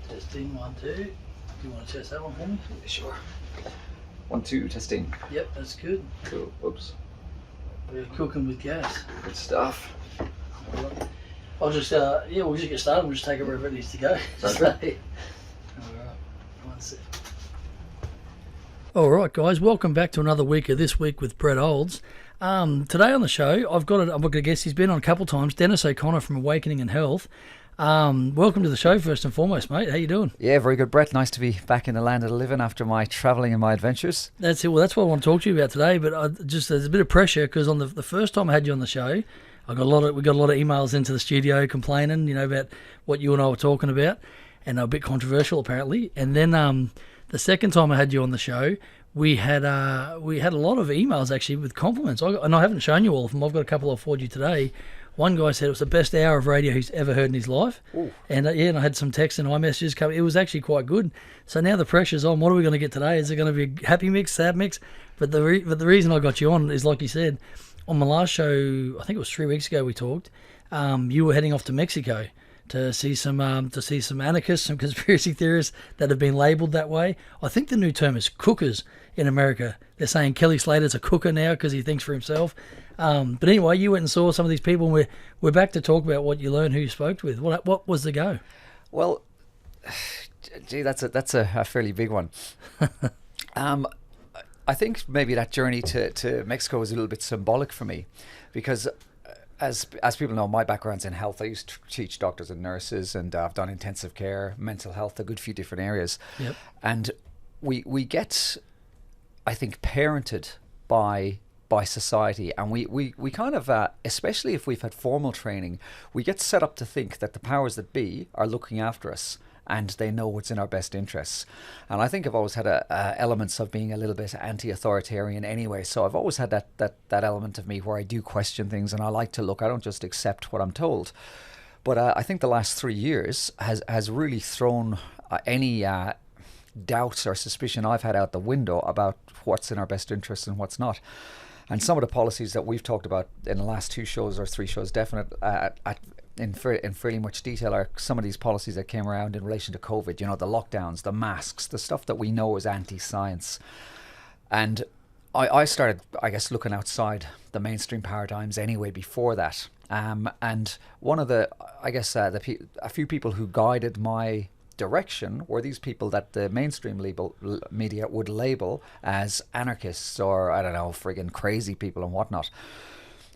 Testing 1, 2. Do you want to test that one for me? Sure. 1, 2, testing. Yep, that's good. Cool. Whoops. We're cooking with gas. Good stuff. Alright. I'll just, we'll just get started. We'll just take it wherever it needs to go. Sounds good. Alright, 1 sec. Alright guys, welcome back to another week of This Week with Brett Olds. Today on the show, I've got a guest. He's been on a couple of times, Dennis O'Connor from Awakening and Health. Welcome to the show first and foremost, mate. How you doing? Yeah, very good, Brett. Nice to be back in the land of the living after my travelling and my adventures. That's it. Well, that's what I want to talk to you about today. But there's a bit of pressure because on the first time I had you on the show, we got a lot of emails into the studio complaining, about what you and I were talking about, and they were a bit controversial apparently. And then the second time I had you on the show, we had a lot of emails actually with compliments. And I haven't shown you all of them. I've got a couple I'll forward you today. One guy said it was the best hour of radio he's ever heard in his life. Ooh. And and I had some texts and iMessages coming. It was actually quite good. So now the pressure's on. What are we going to get today? Is it going to be a happy mix, sad mix? But the reason I got you on is, like you said, on my last show, I think it was 3 weeks ago we talked, you were heading off to Mexico to see some anarchists, some conspiracy theorists that have been labelled that way. I think the new term is cookers in America. They're saying Kelly Slater's a cooker now because he thinks for himself. But anyway, you went and saw some of these people, and we're back to talk about what you learned, who you spoke with. What was the go? Well, gee, that's a fairly big one. I think maybe that journey to Mexico was a little bit symbolic for me, because as people know, my background's in health. I used to teach doctors and nurses, and I've done intensive care, mental health, a good few different areas. Yep. And we get, I think, parented by society, and we kind of, especially if we've had formal training, we get set up to think that the powers that be are looking after us and they know what's in our best interests. And I think I've always had elements of being a little bit anti-authoritarian anyway, so I've always had that element of me where I do question things, and I like to look. I don't just accept what I'm told. But I think the last 3 years has really thrown any doubts or suspicion I've had out the window about what's in our best interests and what's not. And some of the policies that we've talked about in the last 2 shows or 3 shows, in fairly much detail, are some of these policies that came around in relation to COVID. The lockdowns, the masks, the stuff that we know is anti-science. And I started, I guess, looking outside the mainstream paradigms anyway before that. And one of the, I guess, a few people who guided my direction were these people that the mainstream media would label as anarchists, or I don't know, friggin' crazy people and whatnot.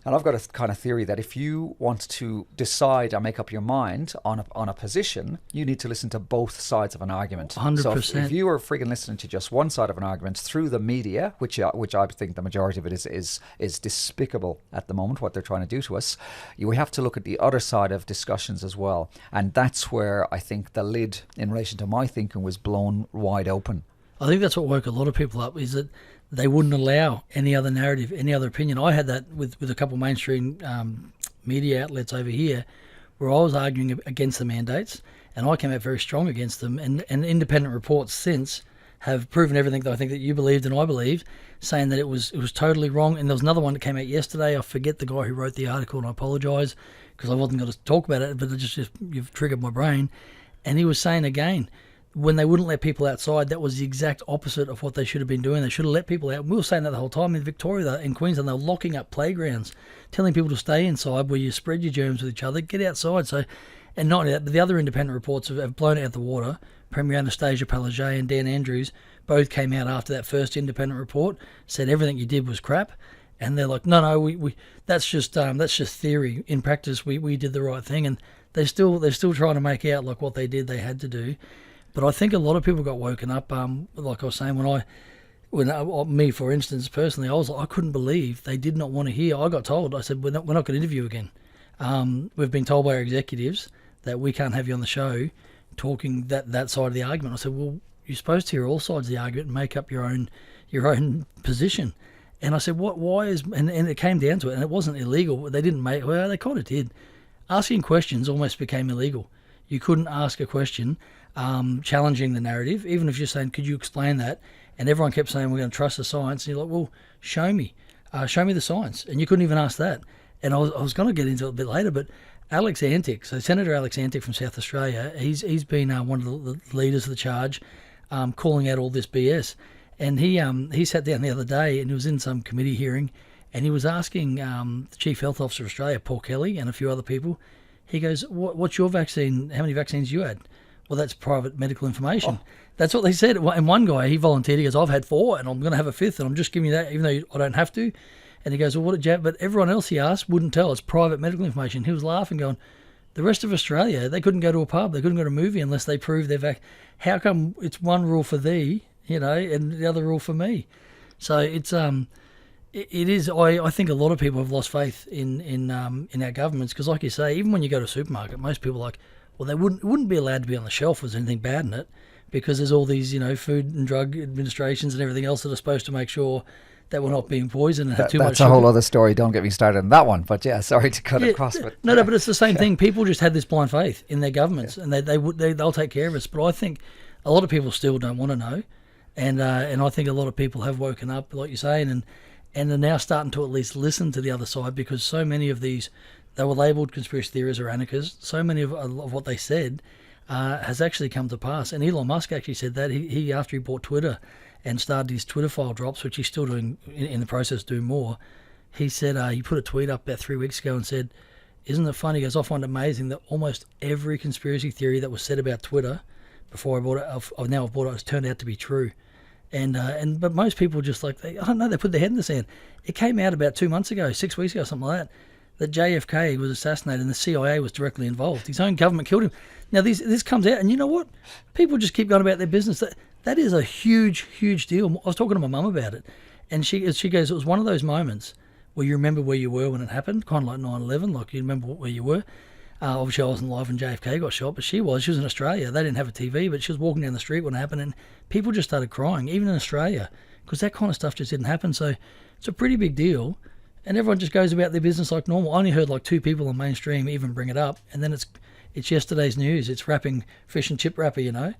And I've got a kind of theory that if you want to decide or make up your mind on a position, you need to listen to both sides of an argument. 100%. So if you are friggin' listening to just one side of an argument through the media, which I think the majority of it is despicable at the moment, what they're trying to do to us, you have to look at the other side of discussions as well. And that's where I think the lid in relation to my thinking was blown wide open. I think that's what woke a lot of people up, is that they wouldn't allow any other narrative, any other opinion. I had that with a couple of mainstream media outlets over here, where I was arguing against the mandates, and I came out very strong against them. And independent reports since have proven everything that I think that you believed and I believed, saying that it was totally wrong. And there was another one that came out yesterday. I forget the guy who wrote the article, and I apologise because I wasn't going to talk about it, but it just you've triggered my brain. And he was saying again, when they wouldn't let people outside, that was the exact opposite of what they should have been doing. They should have let people out. We were saying that the whole time in Victoria, in Queensland, they were locking up playgrounds, telling people to stay inside where you spread your germs with each other, get outside. So, and not only that, but the other independent reports have blown it out the water. Premier Anastasia Palaszczuk and Dan Andrews both came out after that first independent report, said everything you did was crap. And they're like, no, we that's just theory. In practice, we did the right thing. And they're still trying to make out like what they did, they had to do. But I think a lot of people got woken up. Like I was saying, me for instance, personally, I couldn't believe they did not want to hear. I got told, I said, we're not going to interview again. We've been told by our executives that we can't have you on the show talking that side of the argument. I said, well, you're supposed to hear all sides of the argument and make up your own position. And I said, why is, and it came down to it, and it wasn't illegal. They didn't they kind of did. Asking questions almost became illegal. You couldn't ask a question challenging the narrative, even if you're saying, could you explain that? And everyone kept saying, we're going to trust the science. And you're like, well, show me the science. And you couldn't even ask that. And I was going to get into it a bit later, but Alex Antic, so Senator Alex Antic from South Australia, he's been one of the leaders of the charge, calling out all this BS. And he sat down the other day and he was in some committee hearing, and he was asking the Chief Health Officer of Australia, Paul Kelly, and a few other people. He goes, "What's your vaccine? How many vaccines you had?" Well, that's private medical information. Oh. That's what they said. And one guy, he volunteered. He goes, "I've had 4 and I'm going to have a 5th and I'm just giving you that even though I don't have to." And he goes, "Well, what did you have?" But everyone else he asked wouldn't tell. It's private medical information. He was laughing, going, the rest of Australia, they couldn't go to a pub. They couldn't go to a movie unless they proved their How come it's one rule for thee, and the other rule for me? So it is. I think a lot of people have lost faith in our governments because, like you say, even when you go to a supermarket, most people are like, well, they wouldn't be allowed to be on the shelf if there's anything bad in it, because there's all these Food and Drug Administrations and everything else that are supposed to make sure that we're not being poisoned and have too much. That's a whole other story. Don't get me started on that one. But yeah, sorry to cut across. But no, but it's the same thing. People just had this blind faith in their governments, and they'll take care of us. But I think a lot of people still don't want to know, and I think a lot of people have woken up, like you're saying, and are now starting to at least listen to the other side, because so many of these, they were labelled conspiracy theories or anarchists. So many of what they said has actually come to pass. And Elon Musk actually said that he after he bought Twitter and started his Twitter file drops, which he's still doing in the process, do more. He said he put a tweet up about 3 weeks ago and said, "Isn't it funny?" He goes, "I find it amazing that almost every conspiracy theory that was said about Twitter before I bought it, I've bought it, has turned out to be true." But most people just I don't know, they put their head in the sand. It came out about 2 months ago, 6 weeks ago, something like that JFK was assassinated and the CIA was directly involved. His own government killed him. Now this comes out, and you know what? People just keep going about their business. That is a huge, huge deal. I was talking to my mum about it, and she goes, it was one of those moments where you remember where you were when it happened, kind of like 9/11, like you remember where you were. Obviously, I wasn't alive when JFK got shot, but she was in Australia. They didn't have a TV, but she was walking down the street when it happened, and people just started crying, even in Australia, because that kind of stuff just didn't happen. So it's a pretty big deal, and everyone just goes about their business like normal. I only heard like 2 people on mainstream even bring it up, and then it's yesterday's news. It's wrapping fish and chip wrapper, Yeah,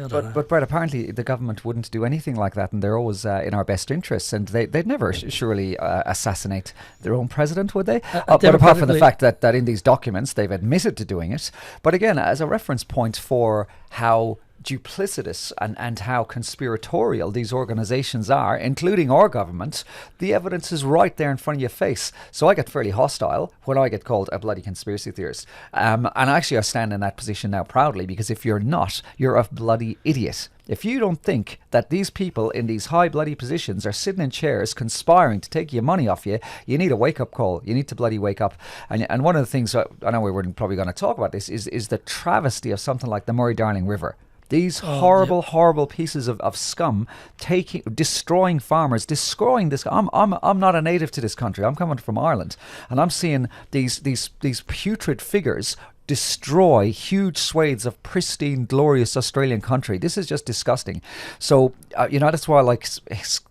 but Brett, apparently the government wouldn't do anything like that, and they're always in our best interests, and they'd never surely assassinate their own president, would they? But apart from the fact that in these documents they've admitted to doing it. But again, as a reference point for how duplicitous and how conspiratorial these organizations are, including our government, the evidence is right there in front of your face. So I get fairly hostile when I get called a bloody conspiracy theorist. And actually I stand in that position now proudly, because if you're not, you're a bloody idiot. If you don't think that these people in these high bloody positions are sitting in chairs conspiring to take your money off you, you need a wake-up call. You need to bloody wake up. And one of the things, I know we're probably going to talk about this, is the travesty of something like the Murray-Darling River. These horrible pieces of scum, destroying farmers, destroying this. I'm not a native to this country. I'm coming from Ireland, and I'm seeing these putrid figures destroy huge swathes of pristine, glorious Australian country. This is just disgusting. So, that's why I like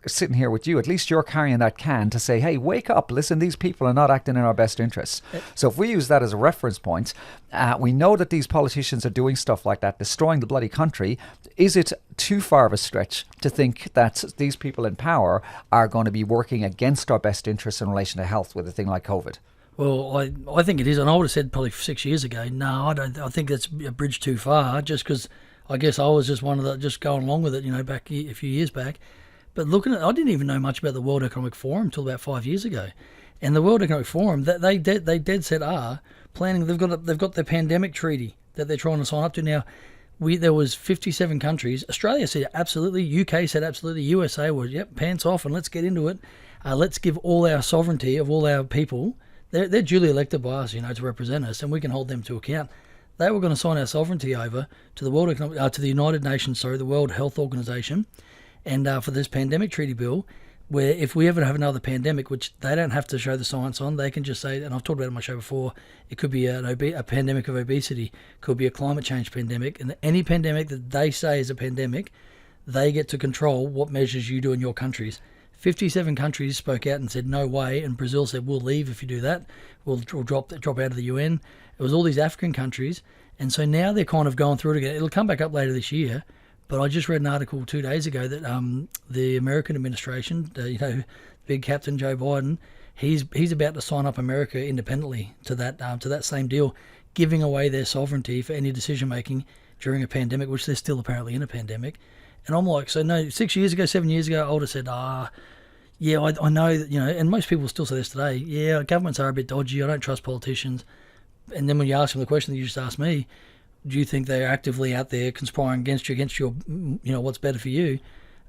sitting here with you. At least you're carrying that can to say, hey, wake up. Listen, these people are not acting in our best interests. So if we use that as a reference point, we know that these politicians are doing stuff like that, destroying the bloody country. Is it too far of a stretch to think that these people in power are going to be working against our best interests in relation to health with a thing like COVID? Well, I think it is, and I would have said probably 6 years ago, no, I don't. I think that's a bridge too far, just because I guess I was just one of the, just going along with it, back a few years back. But looking at, I didn't even know much about the World Economic Forum until about 5 years ago, and the World Economic Forum, they dead set are planning. They've got their pandemic treaty that they're trying to sign up to now. There was 57 countries. Australia said absolutely. UK said absolutely. USA was pants off and let's get into it. Let's give all our sovereignty of all our people. They're duly elected by us, to represent us, and we can hold them to account. They were going to sign our sovereignty over to the to the United Nations, the World Health Organization, and for this pandemic treaty bill, where if we ever have another pandemic, which they don't have to show the science on, they can just say, and I've talked about it on my show before, it could be a pandemic of obesity, could be a climate change pandemic, and any pandemic that they say is a pandemic, they get to control what measures you do in your countries. 57 countries spoke out and said no way, and Brazil said we'll leave if you do that. We'll drop out of the UN. It was all these African countries, and so now they're kind of going through it again. It'll come back up later this year, but I just read an article 2 days ago that the American administration, big Captain Joe Biden, he's about to sign up America independently to that same deal, giving away their sovereignty for any decision making during a pandemic, which they're still apparently in a pandemic. And I'm like, so no, 6 years ago, 7 years ago, I would have said, yeah, I know that, and most people still say this today. Yeah, governments are a bit dodgy. I don't trust politicians. And then when you ask them the question that you just asked me, do you think they're actively out there conspiring against your, what's better for you?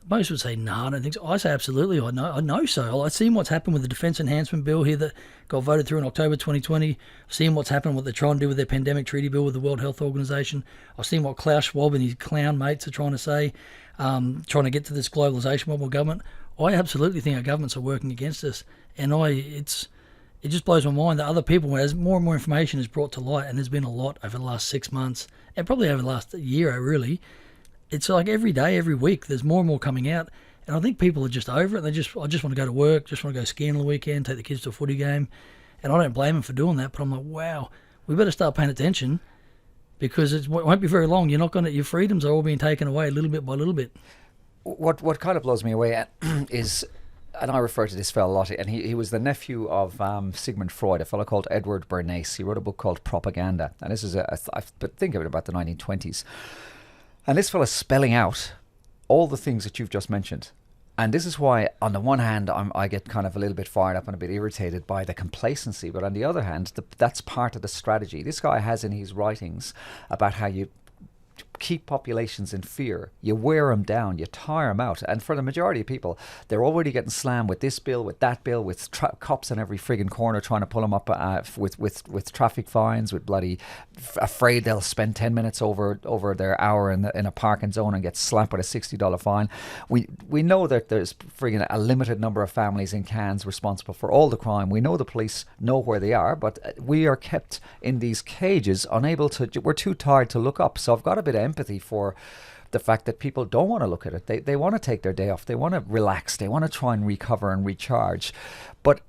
Most would say, no, I don't think so. I say, absolutely, I know so. I've seen what's happened with the Defence Enhancement Bill here that got voted through in October 2020. I've seen what's happened, what they're trying to do with their pandemic treaty bill with the World Health Organization. I've seen what Klaus Schwab and his clown mates are trying to say, trying to get to this globalisation model government. I absolutely think our governments are working against us. And it just blows my mind that other people, as more and more information is brought to light, and there's been a lot over the last 6 months, and probably over the last year, really, it's like every day, every week, there's more and more coming out. And I think people are just over it. I just want to go to work, just want to go skiing on the weekend, take the kids to a footy game. And I don't blame them for doing that, but I'm like, wow, we better start paying attention, because it won't be very long. Your freedoms are all being taken away little bit by little bit. What kind of blows me away is, and I refer to this fellow a lot, and he was the nephew of Sigmund Freud, a fellow called Edward Bernays. He wrote a book called Propaganda, and this is think of it, about the 1920s. And this fellow's spelling out all the things that you've just mentioned. And this is why, on the one hand, I get kind of a little bit fired up and a bit irritated by the complacency, but on the other hand, that's part of the strategy. This guy has in his writings about how you keep populations in fear. You wear them down, you tire them out. And for the majority of people, they're already getting slammed with this bill, with that bill, with cops in every friggin' corner trying to pull them up with traffic fines, with bloody afraid they'll spend 10 minutes over their hour in a parking zone and get slapped with a $60 fine. We know that there's friggin' a limited number of families in Cairns responsible for all the crime. We know the police know where they are, but we are kept in these cages, we're too tired to look up. So I've got a bit of empathy for the fact that people don't want to look at it. They want to take their day off. They want to relax. They want to try and recover and recharge. But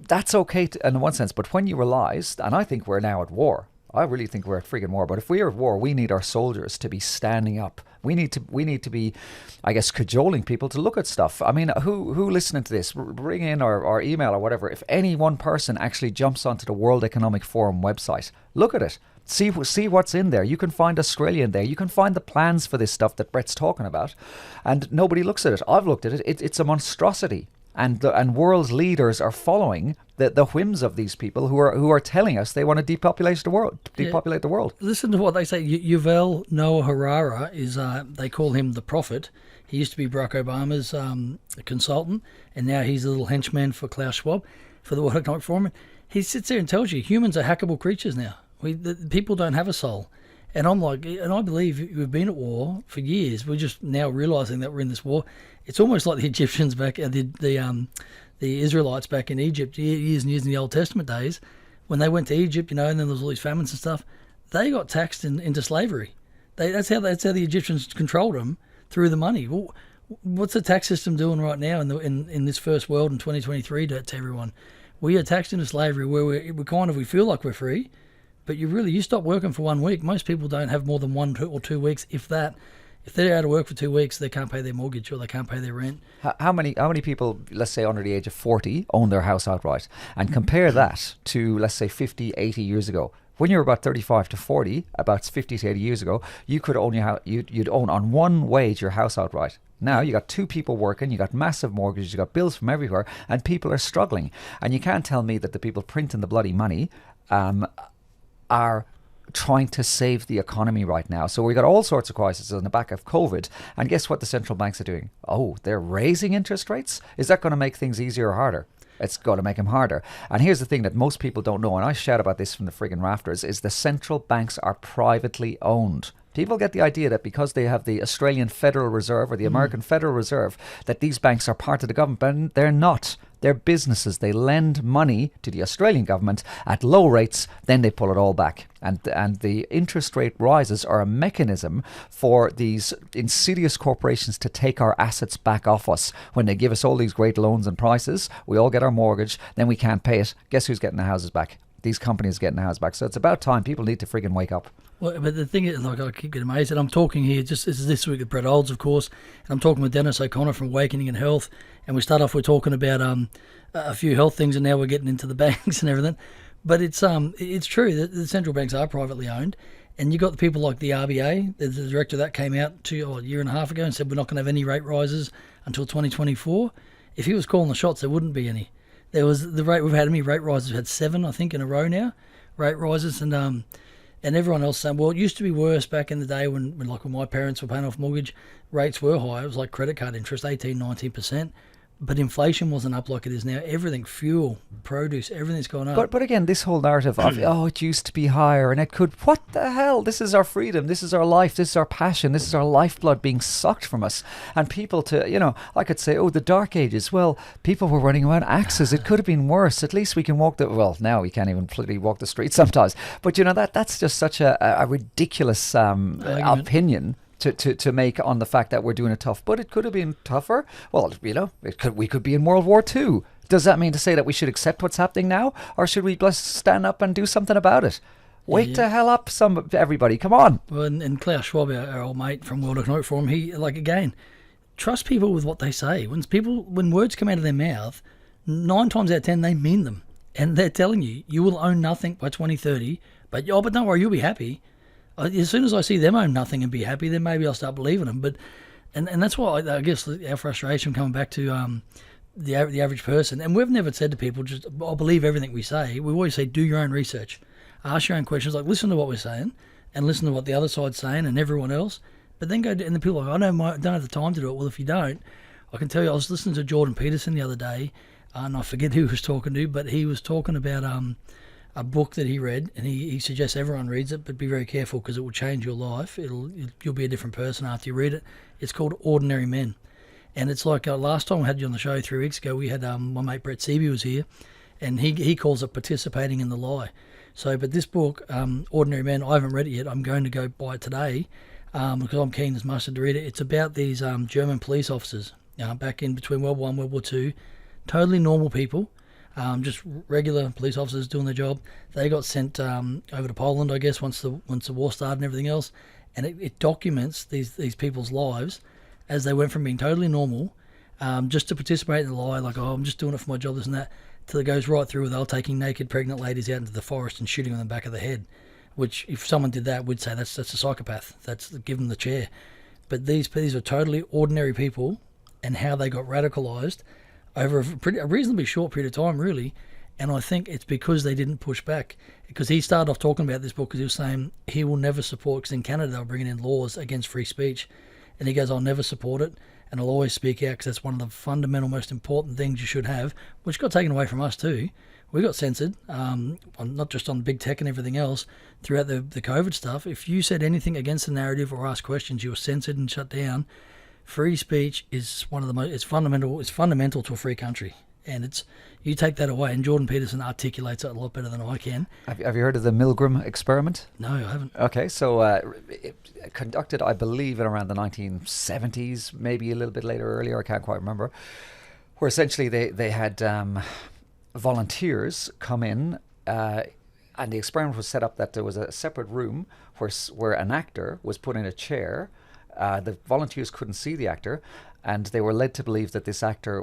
that's okay in one sense. But when you realise, and I think we're now at war. I really think we're at friggin' war. But if we are at war, we need our soldiers to be standing up. We need to be, I guess, cajoling people to look at stuff. I mean, who listening to this, bring in or email or whatever, if any one person actually jumps onto the World Economic Forum website, look at it. See what's in there. You can find Australia in there. You can find the plans for this stuff that Brett's talking about, and nobody looks at it. I've looked at it. It's a monstrosity, and world's leaders are following the whims of these people who are telling us they want to depopulate the world. Listen to what they say. Yuval Noah Harari is. They call him the prophet. He used to be Barack Obama's consultant, and now he's a little henchman for Klaus Schwab for the World Economic Forum. He sits there and tells you humans are hackable creatures now. People don't have a soul. And I'm like, and I believe we've been at war for years. We're just now realising that we're in this war. It's almost like the Egyptians back, the Israelites back in Egypt, years and years in the Old Testament days, when they went to Egypt, and then there was all these famines and stuff. They got taxed into slavery. That's how the Egyptians controlled them, through the money. Well, what's the tax system doing right now in this first world in 2023 to everyone? We are taxed into slavery where we feel like we're free. But you stop working for 1 week. Most people don't have more than 1 or 2 weeks, if that. If they're out of work for 2 weeks, they can't pay their mortgage or they can't pay their rent. How many people, let's say under the age of 40, own their house outright? And compare that to, let's say, 50, 80 years ago. When you were about 35 to 40, about 50 to 80 years ago, you could own you'd own on one wage your house outright. Now you got 2 people working, you got massive mortgages, you got bills from everywhere, and people are struggling. And you can't tell me that the people printing the bloody money are trying to save the economy right now. So we got all sorts of crises on the back of COVID, and guess what the central banks are doing? Oh, they're raising interest rates? Is that going to make things easier or harder? It's going to make them harder. And here's the thing that most people don't know, and I shout about this from the friggin' rafters, is the central banks are privately owned. People get the idea that because they have the Australian Federal Reserve or the American Federal Reserve, that these banks are part of the government, but they're not. They're businesses. They lend money to the Australian government at low rates, then they pull it all back. And the interest rate rises are a mechanism for these insidious corporations to take our assets back off us. When they give us all these great loans and prices, we all get our mortgage, then we can't pay it. Guess who's getting the houses back? These companies getting the houses back. So it's about time. People need to friggin' wake up. Well, but the thing is, like, I keep getting amazed, and I'm talking here, this is this week with Brett Olds, of course, and I'm talking with Dennis O'Connor from Awakening and Health, and we start off, we're talking about a few health things, and now we're getting into the banks and everything. But it's true that the central banks are privately owned, and you got the people like the RBA, the director of that came out a year and a half ago and said we're not going to have any rate rises until 2024. If he was calling the shots, there wouldn't be any. There was the rate we've had. How many rate rises? We've had 7, I think, in a row now, rate rises, and everyone else saying, well, it used to be worse back in the day when my parents were paying off mortgage, rates were high. It was like credit card interest, 18, 19%. But inflation wasn't up like it is now. Everything, fuel, produce, everything's gone up. But again, this whole narrative of, it used to be higher and it could, what the hell? This is our freedom. This is our life. This is our passion. This is our lifeblood being sucked from us. And people I could say, the dark ages. Well, people were running around axes. It could have been worse. At least we can walk now we can't even completely walk the street sometimes. But that's just such a ridiculous opinion to make on the fact that we're doing it tough. But it could have been tougher. Well, we could be in World War II. Does that mean to say that we should accept what's happening now? Or should we just stand up and do something about it? Wake the hell up, everybody. Come on. Well, and Klaus Schwab, our old mate from World Economic Forum, he, again, trust people with what they say. When words come out of their mouth, 9 times out of 10, they mean them. And they're telling you, you will own nothing by 2030. But don't worry, you'll be happy. As soon as I see them own nothing and be happy, then maybe I'll start believing them. But and that's why I guess our frustration coming back to the average person. And we've never said to people, just I'll believe everything we say. We always say, do your own research, ask your own questions, listen to what we're saying, and listen to what the other side's saying and everyone else. But then and the people are like, I don't have the time to do it. Well, if you don't, I can tell you, I was listening to Jordan Peterson the other day, and I forget who he was talking to, but he was talking about a book that he read, and he suggests everyone reads it, but be very careful because it will change your life. You'll be a different person after you read it. It's called Ordinary Men, and it's like last time we had you on the show 3 weeks ago, we had my mate Brett Seavey was here, and he calls it participating in the lie. So, but this book, Ordinary Men, I haven't read it yet. I'm going to go buy it today because I'm keen as mustard to read it. It's about these German police officers back in between World War I and World War II, totally normal people. Just regular police officers doing their job. They got sent over to Poland, I guess, once the war started and everything else, and it documents these people's lives as they went from being totally normal, just to participate in the lie, I'm just doing it for my job, this and that, till it goes right through with taking naked pregnant ladies out into the forest and shooting them in the back of the head. Which, if someone did that, would say that's a psychopath. That's give them the chair. But these are totally ordinary people, and how they got radicalised over a reasonably short period of time, really. And I think it's because they didn't push back. Because he started off talking about this book because he was saying he will never support, because in Canada they were bringing in laws against free speech. And he goes, I'll never support it, and I'll always speak out because that's one of the fundamental, most important things you should have, which got taken away from us too. We got censored, not just on big tech and everything else, throughout the COVID stuff. If you said anything against the narrative or asked questions, you were censored and shut down. Free speech is one of the most. It's fundamental to a free country, and you take that away. And Jordan Peterson articulates it a lot better than I can. Have you heard of the Milgram experiment? No, I haven't. Okay, so it conducted, I believe, in around the 1970s, maybe a little bit earlier. I can't quite remember. Where essentially they had volunteers come in, and the experiment was set up that there was a separate room where an actor was put in a chair. The volunteers couldn't see the actor, and they were led to believe that this actor,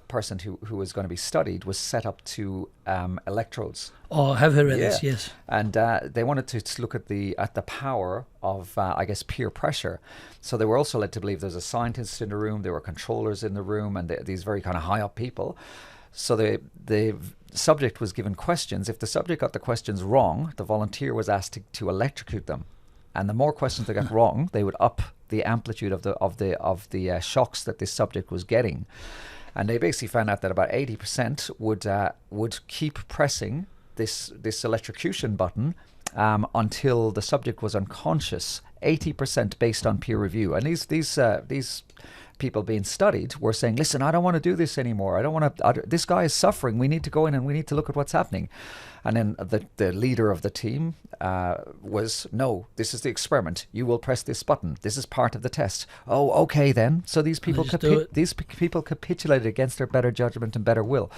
person who was going to be studied, was set up to electrodes. Oh, I have heard about this, yes. And they wanted to look at the power of, peer pressure. So they were also led to believe there was a scientist in the room, there were controllers in the room, and these very kind of high up people. So the subject was given questions. If the subject got the questions wrong, the volunteer was asked to electrocute them. And the more questions they got wrong, they would up the amplitude of the shocks that this subject was getting. And they basically found out that about 80% would keep pressing this electrocution button until the subject was unconscious. 80% based on peer review. And these people being studied were saying, listen, I don't want to do this anymore. I don't want to. This guy is suffering. We need to go in and we need to look at what's happening. And then the leader of the team was, no, this is the experiment. You will press this button. This is part of the test. Oh, okay then. So these people capitulated against their better judgment and better will.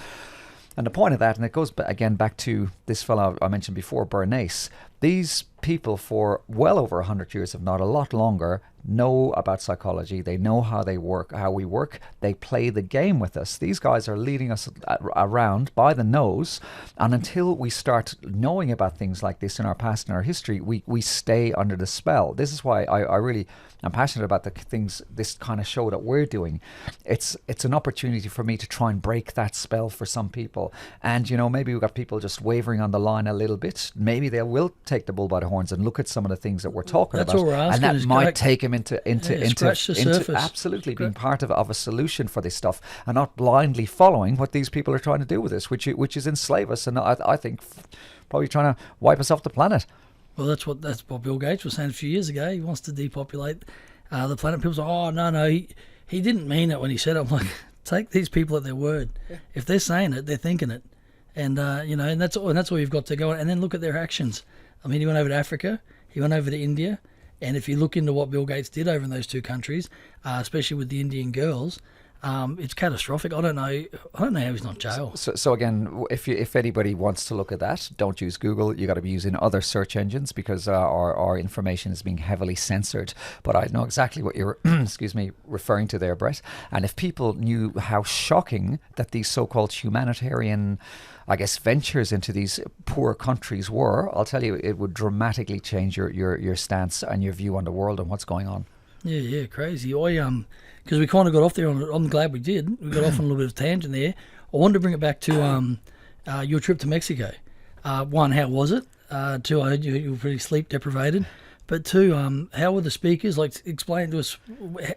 And the point of that, and it goes again back to this fellow I mentioned before, Bernays, these people for well over 100 years, if not a lot longer, know about psychology. They know how they work, how we work. They play the game with us. These guys are leading us around by the nose, and until we start knowing about things like this in our past and our history, we stay under the spell. This is why I really am passionate about the things, this kind of show that we're doing. It's an opportunity for me to try and break that spell for some people. And, maybe we've got people just wavering on the line a little bit. Maybe they will take the bull by the horns and look at some of the things that we're talking That's about. What we're asking, and that might take them into scratch the surface. Absolutely being part of a solution for this stuff, and not blindly following what these people are trying to do with us, which is enslave us, and I think probably trying to wipe us off the planet. Well, that's what Bill Gates was saying a few years ago. He wants to depopulate the planet. People say, "Oh, no, he didn't mean it when he said it." I'm like, take these people at their word. Yeah. If they're saying it, they're thinking it, and and that's all you've got to go on. And then look at their actions. I mean, he went over to Africa, he went over to India, and if you look into what Bill Gates did over in those two countries, especially with the Indian girls, it's catastrophic. I don't know how he's not jail. So again, if anybody wants to look at that, don't use Google. You got to be using other search engines, because our information is being heavily censored. But I know exactly what you're referring to there, Brett. And if people knew how shocking that these so-called humanitarian, I guess, ventures into these poor countries were, I'll tell you, it would dramatically change your stance and your view on the world and what's going on. Yeah, crazy. Because we kind of got off there I'm glad we did. We got off on a little bit of tangent there. I wanted to bring it back to your trip to Mexico. One, how was it? Two, I heard you were pretty sleep deprivated. But two, how were the speakers? Like, explain to us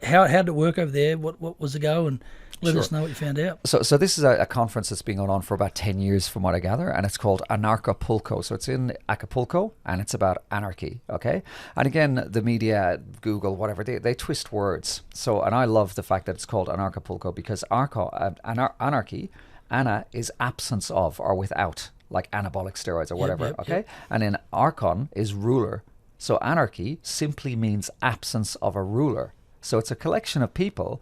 how did it work over there? What was the go? And let us know what you found out. So this is a conference that's been going on for about 10 years from what I gather, and it's called Anarchapulco. So it's in Acapulco, and it's about anarchy, okay? And again, the media, Google, whatever, they twist words. So, and I love the fact that it's called Anarchapulco, because anarchy, ana is absence of or without, like anabolic steroids or whatever, okay? Yep. And then archon is ruler. So anarchy simply means absence of a ruler. So it's a collection of people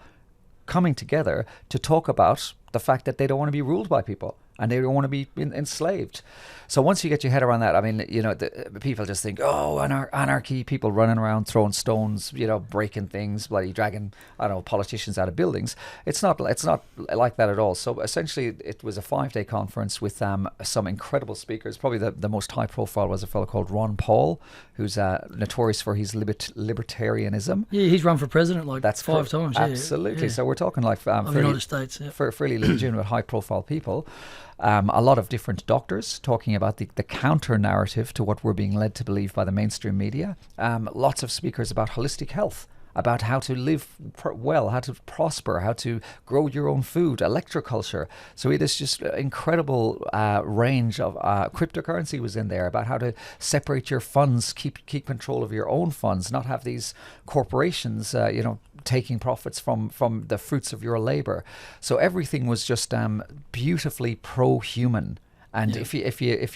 coming together to talk about the fact that they don't want to be ruled by people and they don't want to be enslaved. So once you get your head around that, I mean, the people just think, oh, anarchy, people running around throwing stones, breaking things, bloody dragging, politicians out of buildings. It's not like that at all. So essentially, it was a 5-day conference with some incredible speakers. Probably the most high profile was a fellow called Ron Paul, who's notorious for his libertarianism. Yeah, he's run for president that's 5 times. Absolutely. Yeah. So we're talking like United States, fairly legitimate, high profile people. A lot of different doctors talking about the counter narrative to what we're being led to believe by the mainstream media. Lots of speakers about holistic health, about how to live well, how to prosper, how to grow your own food, electroculture. So it is just incredible range of cryptocurrency was in there, about how to separate your funds, keep control of your own funds, not have these corporations, taking profits from the fruits of your labor. So everything was just beautifully pro-human. And if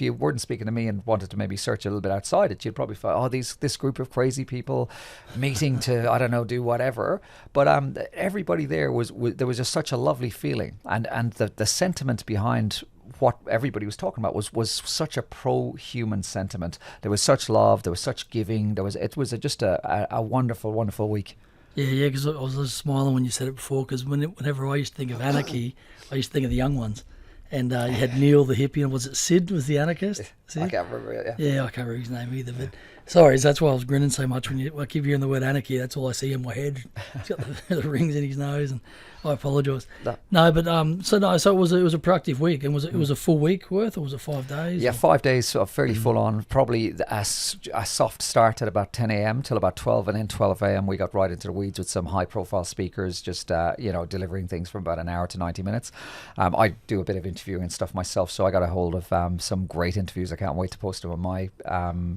you weren't speaking to me and wanted to maybe search a little bit outside it, you'd probably find, this group of crazy people meeting to, do whatever. But everybody there there was just such a lovely feeling. And the sentiment behind what everybody was talking about was such a pro-human sentiment. There was such love, there was such giving, it was just a wonderful, wonderful week. Yeah, because I was just smiling when you said it before, because whenever I used to think of anarchy, I used to think of the young ones. And you had Neil the hippie, and was it Sid was the anarchist? Sid? I can't remember it, yeah. I can't remember his name either. But sorry, that's why I was grinning so much when I keep hearing the word anarchy. That's all I see in my head. He's got the rings in his nose, and I apologise. So it was a productive week, and it was a full week worth, or was it 5 days? Yeah, 5 days, so fairly full on. Probably a soft start at about 10 a.m. till about 12, and then 12 a.m. we got right into the weeds with some high profile speakers, just delivering things from about an hour to 90 minutes. I do a bit of interviewing and stuff myself, so I got a hold of some great interviews. I can't wait to post them on my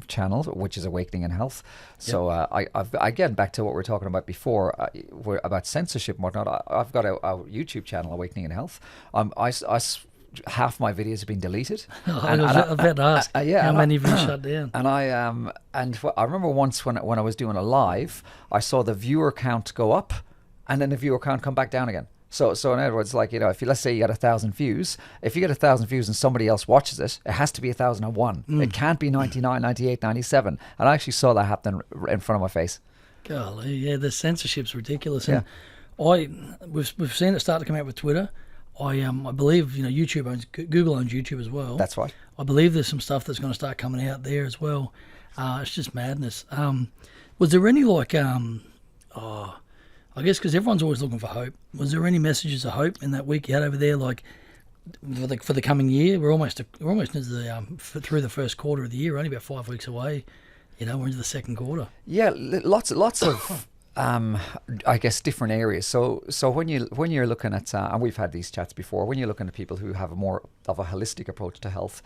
channel, which is Awakening in Health. So I've again, back to what we were talking about before, about censorship and whatnot. I've got a YouTube channel, Awakening in Health. Half my videos have been deleted. I was about to ask, how many have you shut down? And I remember once when I was doing a live, I saw the viewer count go up, and then the viewer count come back down again. So in other words, like, if let's say you got 1,000 views, if you get 1,000 views and somebody else watches it, it has to be 1,001. It can't be 99, 98, 97. And I actually saw that happen in front of my face. Golly, yeah, the censorship's ridiculous. And we've seen it start to come out with Twitter. I believe YouTube Google owns YouTube as well. That's right. I believe there's some stuff that's going to start coming out there as well. It's just madness. Was there any I guess because everyone's always looking for hope. Was there any messages of hope in that week you had over there, like for the coming year? We're almost into through the first quarter of the year. We're only about 5 weeks away. We're into the second quarter. Yeah, lots of I guess different areas. So when you're looking at and we've had these chats before, when you're looking at people who have more of a holistic approach to health,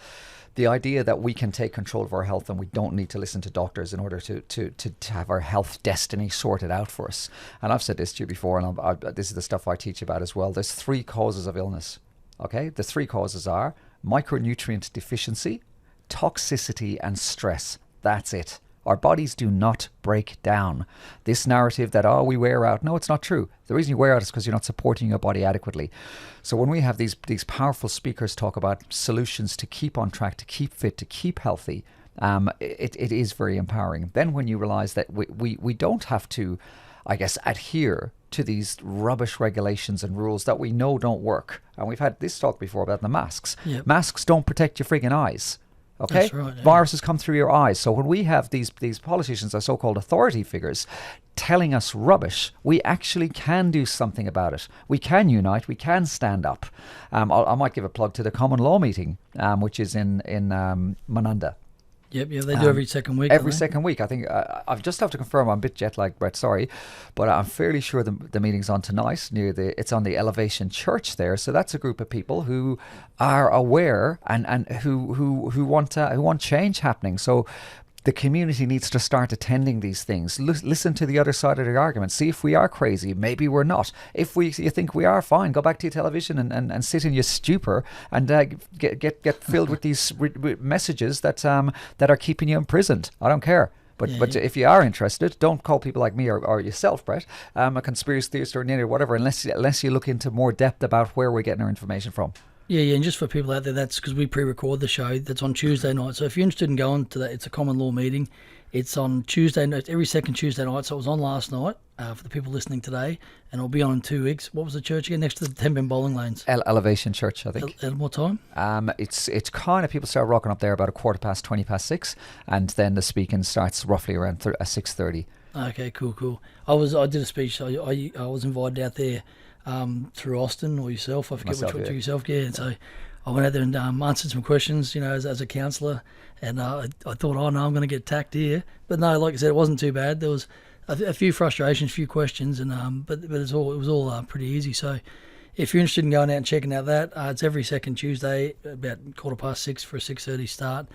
the idea that we can take control of our health and we don't need to listen to doctors in order to have our health destiny sorted out for us. And I've said this to you before, and this is the stuff I teach about as well. There's 3 causes of illness. Okay, the 3 causes are micronutrient deficiency, toxicity, and stress. That's it. Our bodies do not break down. This narrative that, we wear out, no, it's not true. The reason you wear out is because you're not supporting your body adequately. So when we have these powerful speakers talk about solutions to keep on track, to keep fit, to keep healthy, it is very empowering. Then when you realize that we don't have to, I guess, adhere to these rubbish regulations and rules that we know don't work. And we've had this talk before about the masks. Yep. Masks don't protect your friggin' eyes. Okay, that's right, yeah. Viruses come through your eyes. So when we have these politicians, or so-called authority figures, telling us rubbish, we actually can do something about it. We can unite. We can stand up. I might give a plug to the Common Law meeting, which is in Mananda. Yep, they do every second week. Every second week. I think I just have to confirm. I'm a bit jet lagged, Brett. Sorry, but I'm fairly sure the meeting's on tonight. It's on the Elevation Church there. So that's a group of people who are aware and who want change happening. So the community needs to start attending these things. Listen to the other side of the argument. See if we are crazy. Maybe we're not. If you think we are, fine. Go back to your television and sit in your stupor and get filled with these messages that are keeping you imprisoned. I don't care. But if you are interested, don't call people like me or yourself, Brett, a conspiracy theorist or whatever, unless you look into more depth about where we're getting our information from. Yeah, and just for people out there, that's because we pre-record the show. That's on Tuesday night. So if you're interested in going to that, it's a common law meeting. It's on Tuesday night, every second Tuesday night. So it was on last night for the people listening today, and it'll be on in 2 weeks. What was the church again? Next to the 10 bowling lanes. Elevation Church, I think. At what time? It's kind of, people start rocking up there about 6:20, and then the speaking starts roughly around 6:30. Okay, cool. I did a speech. I was invited out there. Through Austin or yourself, I forget which one to yourself. Yeah, and so I went out there and answered some questions, as a counsellor, and I thought, I'm going to get attacked here, but no, like I said, it wasn't too bad. There was a few frustrations, a few questions, and but it was all pretty easy. So if you're interested in going out and checking out that, it's every second Tuesday about 6:15 for a 6:30 start.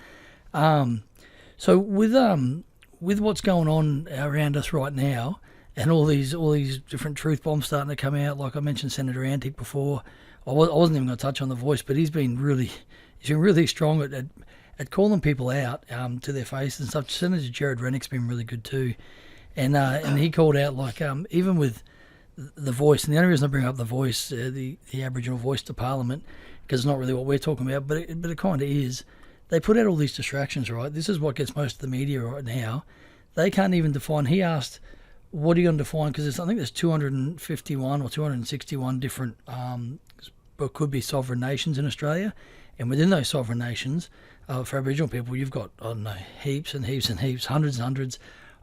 So with what's going on around us right now, and all these different truth bombs starting to come out, like I mentioned Senator Antic before. I wasn't even going to touch on The Voice, but he's been really strong at calling people out to their faces and stuff. Senator Jared Rennick's been really good too, and he called out even with The Voice. And the only reason I bring up The Voice, the Aboriginal voice to Parliament, because it's not really what we're talking about, but it kind of is. They put out all these distractions, right? This is what gets most of the media right now. They can't even define. He asked, what are you going to define? Because I think there's 251 or 261 different, but could be sovereign nations in Australia. And within those sovereign nations, for Aboriginal people, you've got, heaps and heaps and heaps, hundreds and hundreds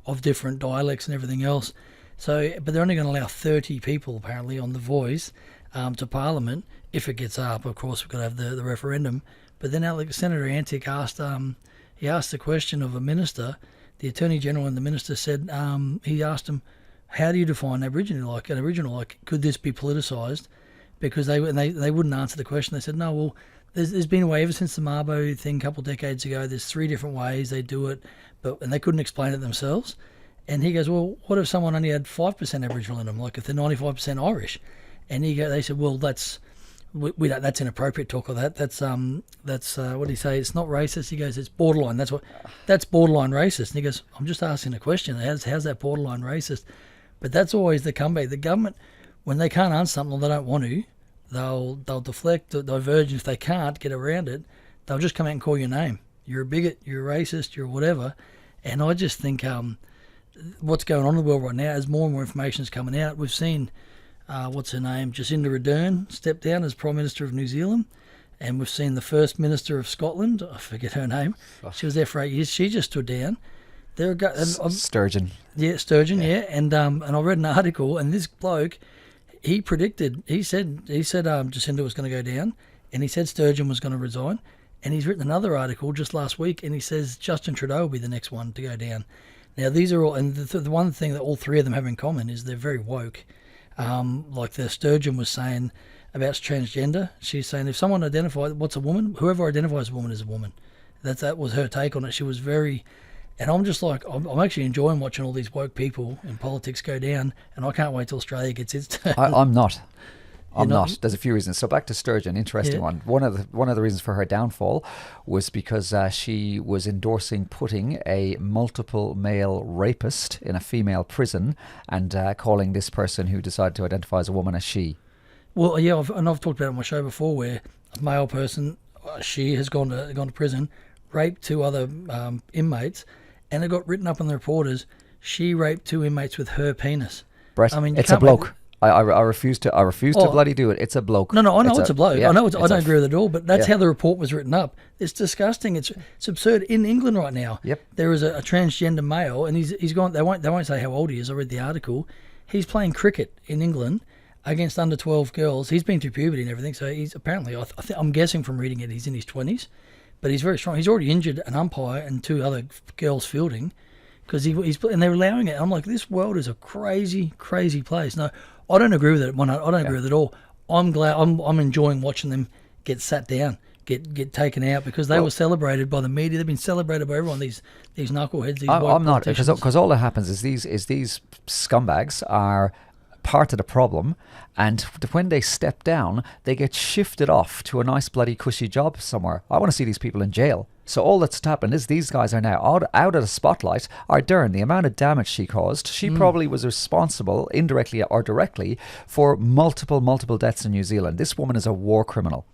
of different dialects and everything else. So, but they're only going to allow 30 people, apparently, on The Voice to Parliament. If it gets up, of course, we've got to have the referendum. But then Senator Antic asked the question of a minister. The Attorney General and the Minister said, he asked him, how do you define Aboriginal? Like an Aboriginal, could this be politicised? Because they wouldn't answer the question. They said, no, well, there's been a way ever since the Mabo thing a couple of decades ago. There's 3 different ways they do it, and they couldn't explain it themselves. And he goes, well, what if someone only had 5% Aboriginal in them, like if they're 95% Irish? And they said, well, that's inappropriate talk of that. That's what do you say? It's not racist. He goes, it's borderline. That's borderline racist. And he goes, I'm just asking a question. How's that borderline racist? But that's always the comeback. The government, when they can't answer something or they don't want to, they'll deflect, diverge. If they can't get around it, they'll just come out and call your name. You're a bigot, you're a racist, you're whatever. And I just think what's going on in the world right now, as more and more information is coming out, we've seen, what's her name, Jacinda Ardern step down as Prime Minister of New Zealand. And we've seen the First Minister of Scotland, I forget her name, she was there for 8 years, she just stood down. Sturgeon. Yeah, Sturgeon, yeah. And I read an article, and this bloke, he said Jacinda was going to go down, and he said Sturgeon was going to resign. And he's written another article just last week, and he says Justin Trudeau will be the next one to go down. Now, these are all, and the one thing that all three of them have in common is they're very woke. Like the Sturgeon was saying about transgender, she's saying if someone identifies what's a woman, whoever identifies a woman is a woman. That was her take on it. She was very, and I'm just like, I'm actually enjoying watching all these woke people in politics go down, and I can't wait till Australia gets its turn. I'm not. There's a few reasons. So back to Sturgeon, interesting one. One of the reasons for her downfall was because she was endorsing putting a multiple male rapist in a female prison and calling this person who decided to identify as a woman a she. Well, yeah, I've talked about it on my show before, where a male person, she has gone to prison, raped 2 other inmates, and it got written up in the reporters. She raped 2 inmates with her penis. Brett, it's a bloke. I refuse to bloody do it. It's a bloke. No, I know it's a bloke. Yeah, I know I don't agree with it at all, but that's how the report was written up. It's disgusting. It's absurd. In England right now, there is a transgender male, and he's gone. They won't say how old he is. I read the article. He's playing cricket in England against under 12 girls. He's been through puberty and everything, so he's apparently, I'm guessing from reading it, he's in his 20s, but he's very strong. He's already injured an umpire and 2 other girls fielding because and they're allowing it. I'm like, this world is a crazy, crazy place. No, I don't agree with it. I don't agree with it at all. I'm glad. I'm enjoying watching them get sat down, get taken out, because they were celebrated by the media. They've been celebrated by everyone. These knuckleheads. I'm not, because all that happens is these scumbags are part of the problem, and when they step down, they get shifted off to a nice bloody cushy job somewhere. I want to see these people in jail. So all that's happened is these guys are now out of the spotlight. Ardern, the amount of damage she caused, she probably was responsible, indirectly or directly, for multiple deaths in New Zealand. This woman is a war criminal.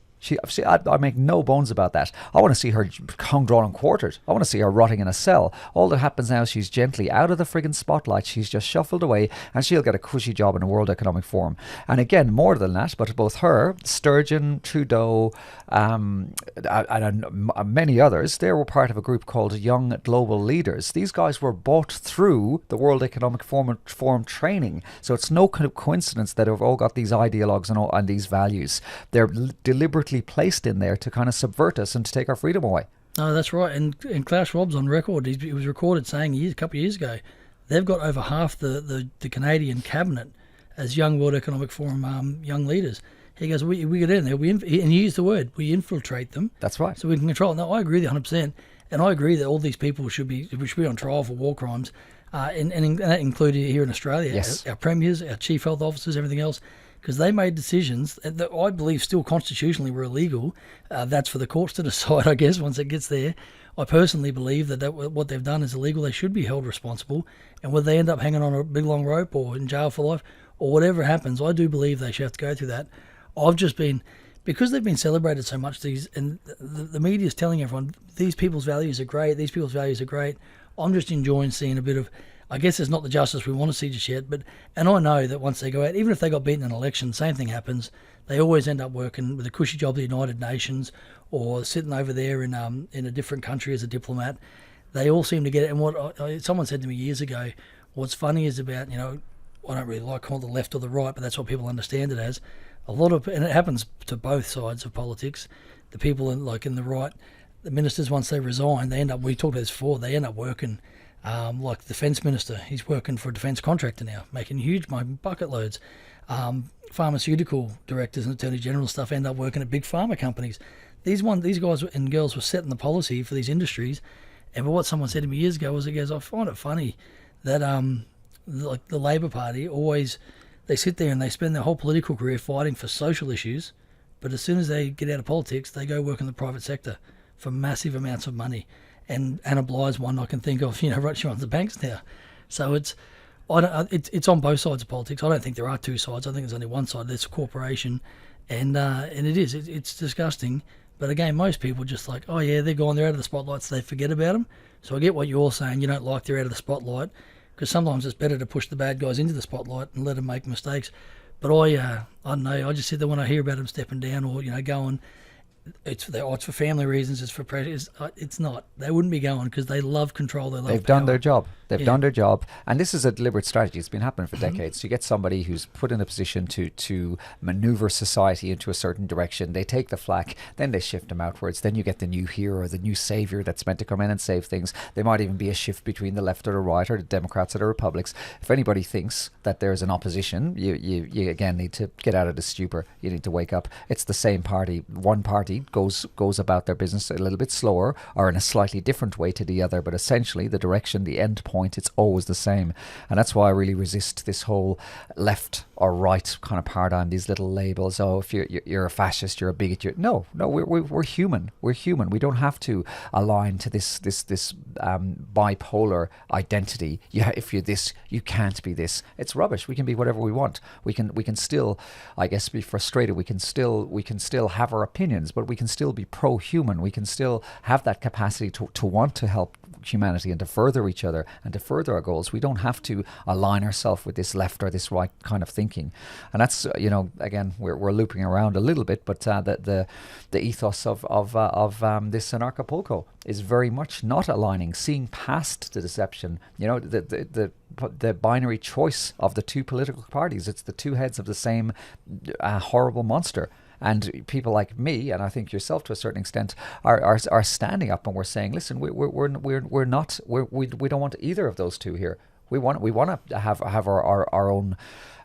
I make no bones about that. I want to see her hung, drawn and quartered. I want to see her rotting in a cell. All that happens now is she's gently out of the friggin' spotlight. She's just shuffled away, and she'll get a cushy job in the World Economic Forum. And again, more than that, but both her, Sturgeon, Trudeau, and many others, they were part of a group called Young Global Leaders. These guys were bought through the World Economic Forum training. So it's no kind of coincidence that they've all got these ideologues and these values. They're deliberately placed in there to kind of subvert us and to take our freedom away. No, that's right. And Klaus Schwab's on record. He was recorded saying a couple of years ago, they've got over half the Canadian cabinet as Young World Economic Forum young leaders. He goes, we get in there, and he used the word, we infiltrate them. That's right. So we can control it. No, I agree with you 100%. And I agree that all these people should be on trial for war crimes, and that included here in Australia. Yes. Our premiers, our chief health officers, everything else, because they made decisions that I believe still constitutionally were illegal. That's for the courts to decide, I guess, once it gets there. I personally believe that what they've done is illegal. They should be held responsible. And whether they end up hanging on a big long rope or in jail for life or whatever happens, I do believe they should have to go through that. I've just been, because they've been celebrated so much, and the media's telling everyone, these people's values are great, these people's values are great. I'm just enjoying seeing a bit of, I guess it's not the justice we want to see just yet, and I know that once they go out, even if they got beaten in an election, same thing happens. They always end up working with a cushy job at the United Nations or sitting over there in a different country as a diplomat. They all seem to get it. And what someone said to me years ago, what's funny is about, I don't really like calling it the left or the right, but that's what people understand it as. And it happens to both sides of politics. The people in the right, the ministers, once they resign, they end up, we talked about this before, they end up working, like the defence minister, he's working for a defence contractor now, making bucket loads. Pharmaceutical directors and attorney general stuff end up working at big pharma companies. These guys and girls were setting the policy for these industries. And what someone said to me years ago was, I find it funny that like the Labor Party always, they sit there and they spend their whole political career fighting for social issues, but as soon as they get out of politics, they go work in the private sector for massive amounts of money. And Anna Bly's one I can think of, she runs the banks now. So It's on both sides of politics. I don't think there are two sides. I think there's only one side. There's a corporation, and it's disgusting. But again, most people just like, oh yeah, they're gone. They're out of the spotlight, so they forget about them. So I get what you're saying. You don't like they're out of the spotlight, because sometimes it's better to push the bad guys into the spotlight and let them make mistakes. But I don't know. I just sit there when I hear about them stepping down or going. It's for family reasons. It's for pressure. It's not. They wouldn't be going because they love control. They've done their job. They've done their job, and this is a deliberate strategy. It's been happening for decades. You get somebody who's put in a position to maneuver society into a certain direction. They take the flak, then they shift them outwards. Then you get the new hero, the new savior that's meant to come in and save things. There might even be a shift between the left or the right, or the Democrats or the Republicans. If anybody thinks that there's an opposition, you again need to get out of the stupor. You need to wake up. It's the same party. One party goes about their business a little bit slower or in a slightly different way to the other, but essentially the direction, the end point, it's always the same. And that's why I really resist this whole left or right kind of paradigm, these little labels. Oh, if you're a fascist, you're a bigot. No, we're human. We're human. We don't have to align to this bipolar identity. If you're this, you can't be this. It's rubbish. We can be whatever we want. We can still, I guess, be frustrated. We can still have our opinions, but we can still be pro-human. We can still have that capacity to want to help humanity and to further each other and to further our goals. We don't have to align ourselves with this left or this right kind of thinking. And that's, again, we're looping around a little bit, but the ethos of this Anarchapulco is very much not aligning, seeing past the deception. The binary choice of the two political parties. It's the two heads of the same horrible monster. And people like me, and I think yourself to a certain extent, are standing up and we're saying, listen, we don't want either of those two here. We want to have our own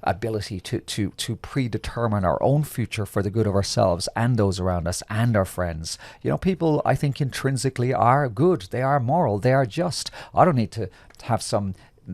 ability to predetermine our own future for the good of ourselves and those around us and our friends. People, I think, intrinsically are good. They are moral. They are just. I don't need to have some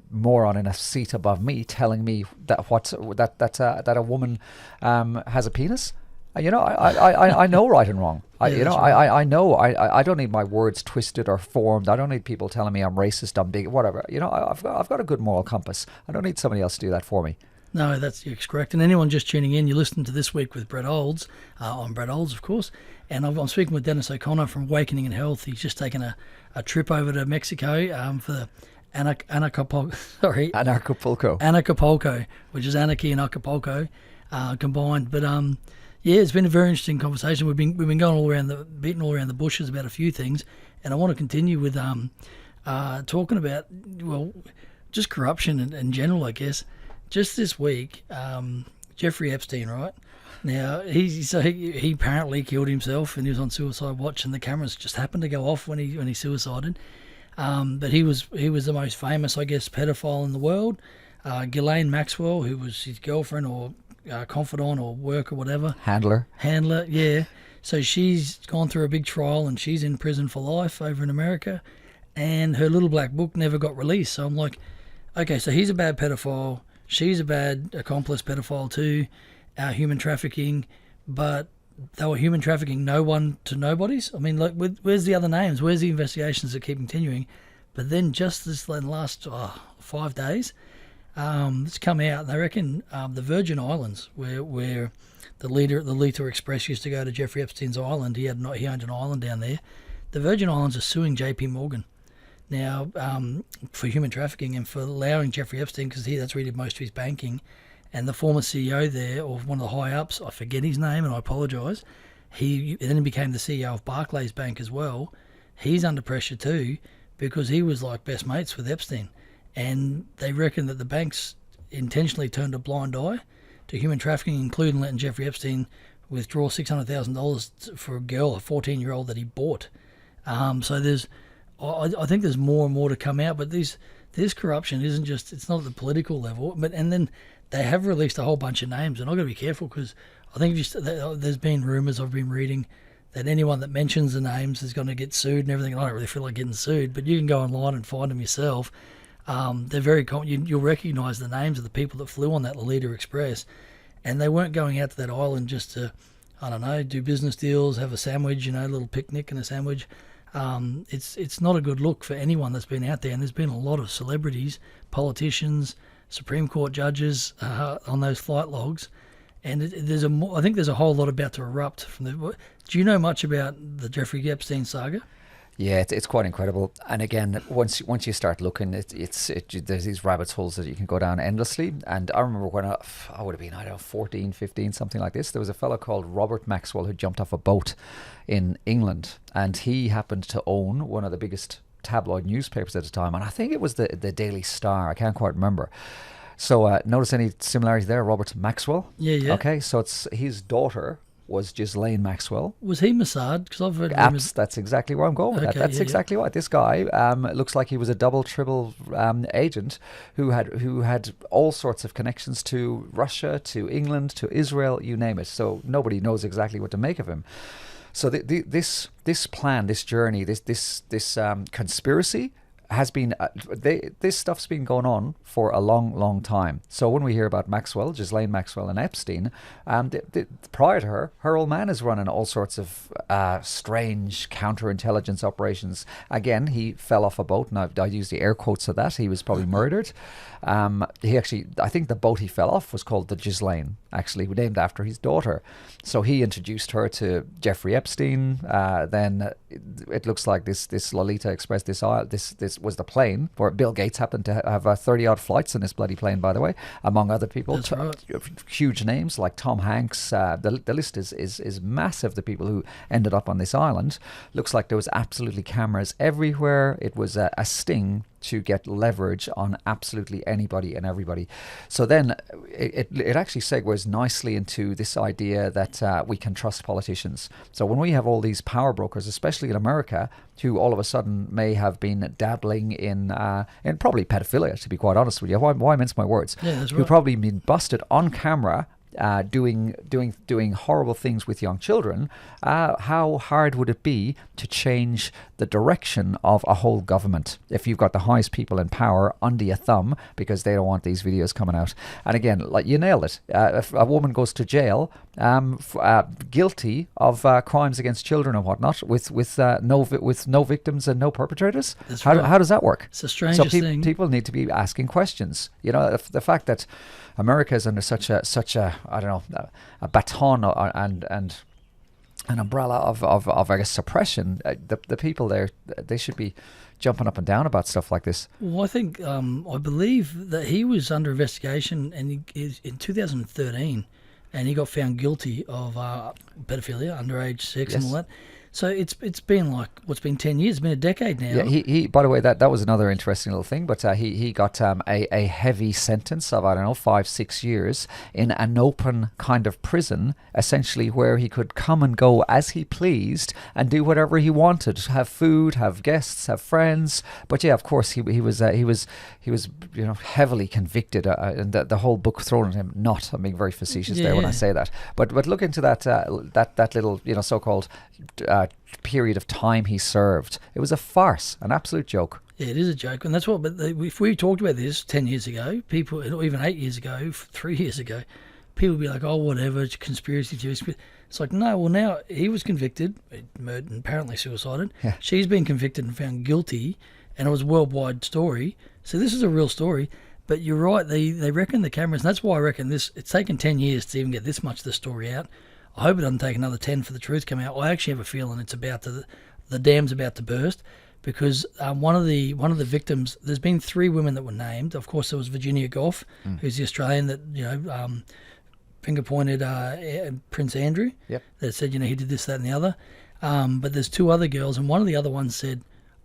moron in a seat above me telling me that a woman has a penis. I know right and wrong. I know. I don't need my words twisted or formed. I don't need people telling me I'm racist, I'm big, whatever. I've got a good moral compass. I don't need somebody else to do that for me. No, that's correct. And anyone just tuning in, you listen to This Week with Brett Olds. I'm Brett Olds, of course. And I'm speaking with Dennis O'Connor from Awakening in Health. He's just taken a trip over to Mexico for the Anarchapulco, which is anarchy and Acapulco combined. But yeah, it's been a very interesting conversation. We've been going beating all around the bushes about a few things, and I want to continue with talking about just corruption in general, I guess. Just this week, Jeffrey Epstein, right? Now he apparently killed himself, and he was on suicide watch, and the cameras just happened to go off when he suicided. But he was the most famous, I guess, pedophile in the world. Ghislaine Maxwell, who was his girlfriend or confidant or work or whatever. Handler, yeah. So she's gone through a big trial and she's in prison for life over in America, and her little black book never got released. So I'm like, okay, so he's a bad pedophile, she's a bad accomplice pedophile too, human trafficking, but they were human trafficking no one to nobodies. I mean, like, where's the other names? Where's the investigations that keep continuing? But then just this last 5 days, it's come out. They reckon the Virgin Islands, where the Lethal Express used to go to Jeffrey Epstein's island. He owned an island down there. The Virgin Islands are suing J.P. Morgan now for human trafficking and for allowing Jeffrey Epstein, because that's where he did most of his banking. And the former CEO there, or one of the high ups, I forget his name and I apologise, he then became the CEO of Barclays Bank as well. He's under pressure too, because he was like best mates with Epstein. And they reckon that the banks intentionally turned a blind eye to human trafficking, including letting Jeffrey Epstein withdraw $600,000 for a girl, a 14-year-old that he bought. So I think there's more and more to come out, but this corruption isn't just, it's not at the political level, and then they have released a whole bunch of names, and I've got to be careful, because I think there's been rumours I've been reading that anyone that mentions the names is going to get sued and everything. I don't really feel like getting sued, but you can go online and find them yourself. They're very you'll recognise the names of the people that flew on that Lolita Express, and they weren't going out to that island just to, I don't know, do business deals, have a sandwich, a little picnic and a sandwich. It's not a good look for anyone that's been out there, and there's been a lot of celebrities, politicians, Supreme Court judges on those flight logs, and I think there's a whole lot about to erupt from the. Do you know much about the Jeffrey Epstein saga? Yeah, it's quite incredible. And again, once you start looking, there's these rabbit holes that you can go down endlessly. And I remember when I would have been, I don't know, 14, 15, something like this. There was a fellow called Robert Maxwell who jumped off a boat in England, and he happened to own one of the biggest tabloid newspapers at the time. And I think it was the Daily Star. I can't quite remember. So notice any similarity there, Robert Maxwell? Yeah. Okay, so it's his daughter was Ghislaine Maxwell. Was he Mossad? Because I've heard rumors. That's exactly where I'm going with that. Okay, That's exactly right. This guy looks like he was a double, triple agent who had all sorts of connections to Russia, to England, to Israel, you name it. So nobody knows exactly what to make of him. So this plan, this journey, this conspiracy has been this stuff's been going on for a long time. So when we hear about Maxwell, Ghislaine Maxwell and Epstein, prior to her old man is running all sorts of strange counterintelligence operations. Again, he fell off a boat, and I use the air quotes of that. He was probably murdered. He actually, I think the boat he fell off was called the Ghislaine, actually, named after his daughter. So he introduced her to Jeffrey Epstein. Then it looks like this Lolita Express, this was the plane where Bill Gates happened to have 30-odd flights in this bloody plane, by the way, among other people. That's right. Huge names like Tom Hanks. The list is massive, the people who ended up on this island. Looks like there was absolutely cameras everywhere. It was a sting to get leverage on absolutely anybody and everybody. So then it actually segues nicely into this idea that we can trust politicians. So when we have all these power brokers, especially in America, who all of a sudden may have been dabbling in probably pedophilia, to be quite honest with you. Why mince my words? Yeah, that's right. Who probably been busted on camera doing horrible things with young children. How hard would it be to change the direction of a whole government if you've got the highest people in power under your thumb because they don't want these videos coming out? And again, like you nailed it. If a woman goes to jail guilty of crimes against children and whatnot, with no victims and no perpetrators, how does that work? It's the strangest thing. People need to be asking questions. You know, the fact that America is under such a I don't know, a baton and an umbrella of I guess suppression. The people there, they should be jumping up and down about stuff like this. Well, I think I believe that he was under investigation, and he is in 2013, and he got found guilty of pedophilia, underage sex, Yes. and all that. So it's been like, what's been 10 years? It's been a decade now. Yeah, he by the way, that was another interesting little thing, but he got a heavy sentence of, I don't know, 5-6 years in an open kind of prison, essentially, where he could come and go as he pleased and do whatever he wanted, have food, have guests, have friends. But yeah, of course, he was heavily convicted, and the whole book thrown at him. Not, I'm being very facetious there when I say that, but look into that little so-called period of time he served. It was a farce, an absolute joke. Yeah, it is a joke, and that's what. But if we talked about this 10 years ago, people, or even 8 years ago, 3 years ago, people would be like, "Oh, whatever, it's conspiracy theories." It's like, no. Well, now he was convicted, murdered, and apparently suicided. Yeah. She's been convicted and found guilty, and it was a worldwide story. So this is a real story. But you're right. They reckon the cameras, and that's why I reckon this. It's taken 10 years to even get this much of the story out. I hope it doesn't take another 10 for the truth to come out. I actually have a feeling it's about the dam's about to burst, because one of the victims, there's been 3 women that were named. Of course, there was Virginia Goff, who's the Australian that finger pointed Prince Andrew. Yep. That said he did this, that, and the other. But there's 2 other girls, and one of the other ones said,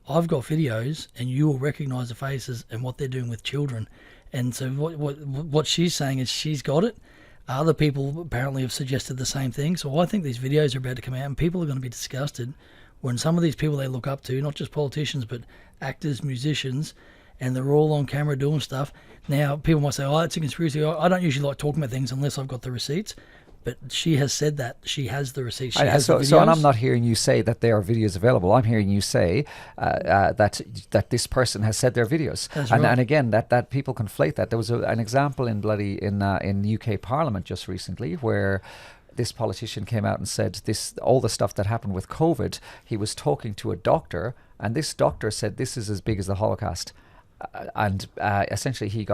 "I've got videos, and you will recognise the faces and what they're doing with children." And so what she's saying is she's got it. Other people apparently have suggested the same thing. So I think these videos are about to come out, and people are going to be disgusted when some of these people they look up to, not just politicians, but actors, musicians, and they're all on camera doing stuff. Now, people might say, "Oh, it's a conspiracy." I don't usually like talking about things unless I've got the receipts. But she has said that. She has the receipts. She has the videos. So, and I'm not hearing you say that there are videos available. I'm hearing you say that this person has said their videos. That's and, right. and again, that people conflate that. There was an example in UK Parliament just recently where this politician came out and said all the stuff that happened with COVID, he was talking to a doctor, and this doctor said this is as big as the Holocaust. and essentially he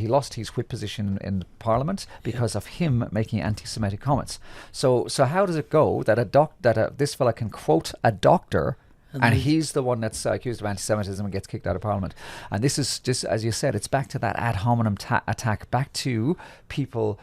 lost his whip position in Parliament because of him making anti-Semitic comments. So how does it go that this fella can quote a doctor, and he's the one that's accused of anti-Semitism and gets kicked out of Parliament? And this is just, as you said, it's back to that ad hominem attack, back to people